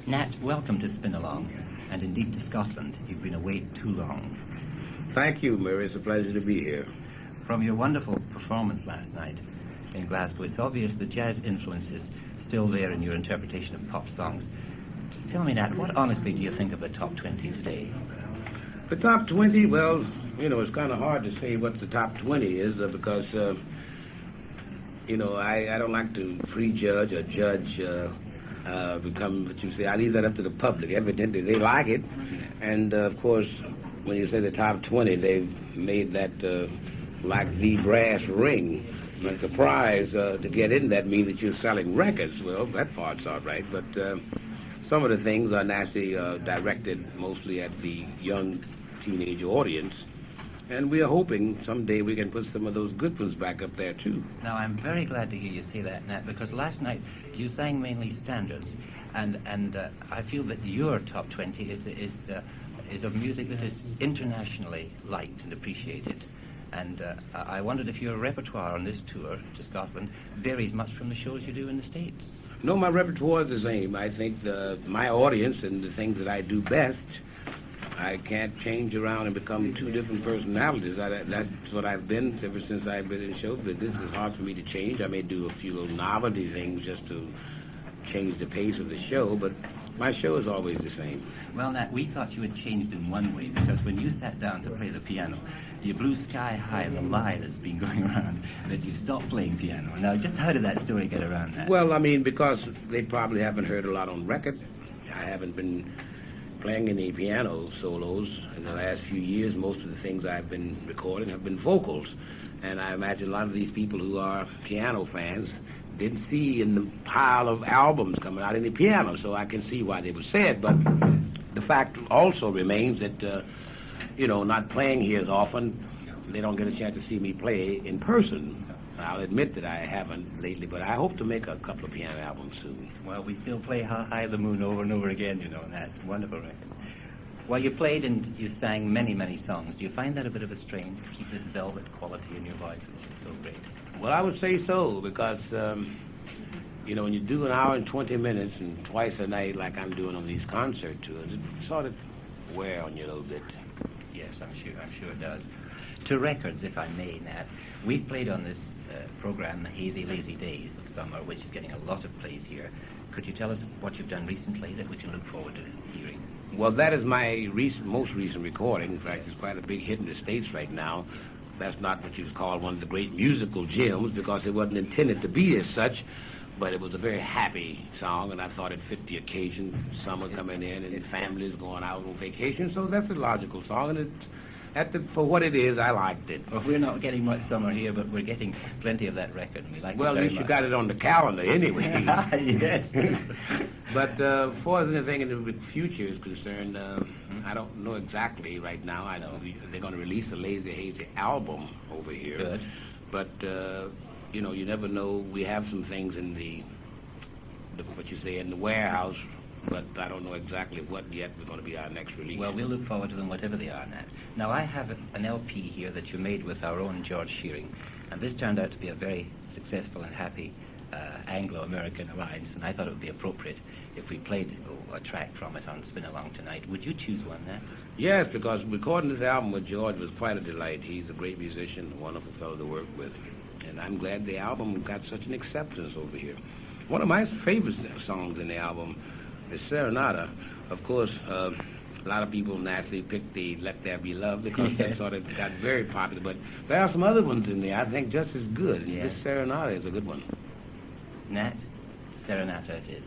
Nat, welcome to Spin Along, and indeed to Scotland. You've been away too long. Thank you, Murray. It's a pleasure to be here. From your wonderful performance last night in Glasgow, it's obvious the jazz influence is still there in your interpretation of pop songs. Tell me, Nat, what honestly do you think of the top 20 today? The top 20, well, it's kind of hard to say what the top 20 is because, I don't like to prejudge or judge become what you say. I leave that up to the public. Evidently, they like it. And, of course, when you say the top 20, they've made that like the brass ring. Like the prize to get in that means that you're selling records. Well, that part's all right. But some of the things are naturally directed mostly at the young teenage audience. And we are hoping someday we can put some of those good ones back up there, too. Now, I'm very glad to hear you say that, Nat, because last night you sang mainly standards, and I feel that your top 20 is of music that is internationally liked and appreciated. And I wondered if your repertoire on this tour to Scotland varies much from the shows you do in the States. No, my repertoire is the same. I think my audience and the things that I do best, I can't change around and become two different personalities. That's what I've been ever since I've been in show business. It's hard for me to change. I may do a few little novelty things just to change the pace of the show, but my show is always the same. Well, Nat, we thought you had changed in one way, because when you sat down to play the piano, you blew sky high the lie that's been going around that you stopped playing piano. Now, just how did that story get around that? Well, because they probably haven't heard a lot on record. I haven't been playing any piano solos in the last few years. Most of the things I've been recording have been vocals. And I imagine a lot of these people who are piano fans didn't see in the pile of albums coming out any piano, so I can see why they were sad. But the fact also remains that, not playing here as often, they don't get a chance to see me play in person. I'll admit that I haven't lately, but I hope to make a couple of piano albums soon. Well, we still play How High the Moon over and over again, and that's a wonderful record. Well, you played and you sang many, many songs. Do you find that a bit of a strain to keep this velvet quality in your voice, which is so great? Well, I would say so, because, when you do an hour and 20 minutes and twice a night like I'm doing on these concert tours, it sort of wear on you a little bit. Yes, I'm sure it does. To records, if I may, Nat, we've played on this program, The Hazy Lazy Days of Summer, which is getting a lot of plays here. Could you tell us what you've done recently that we can look forward to hearing? Well, that is my most recent recording. In fact, it's quite a big hit in the States right now. That's not what you would call one of the great musical gems, because it wasn't intended to be as such, but it was a very happy song, and I thought it fit the occasion, summer coming in and families going out on vacation, so that's a logical song, and for what it is, I liked it. Well, we're not getting much summer here, but we're getting plenty of that record, and we like it very much. Well, at least you got it on the calendar anyway. Yes. But as far as anything in the future is concerned, I don't know exactly right now. I know they're going to release a Lazy Hazy album over here. Good. But, you never know. We have some things in the in the warehouse, but I don't know exactly what yet we're going to be our next release. Well, we'll look forward to them, whatever they are, Nat. Now, I have an LP here that you made with our own George Shearing, and this turned out to be a very successful and happy Anglo-American alliance, and I thought it would be appropriate if we played a track from it on Spin Along tonight. Would you choose one, Nat? Yes, because recording this album with George was quite a delight. He's a great musician, a wonderful fellow to work with, and I'm glad the album got such an acceptance over here. One of my favorite songs in the album is Serenata. Of course, a lot of people naturally picked the Let There Be Love because that sort of got very popular, but there are some other ones in there I think just as good, and this Serenata is a good one. Nat, Serenata it is.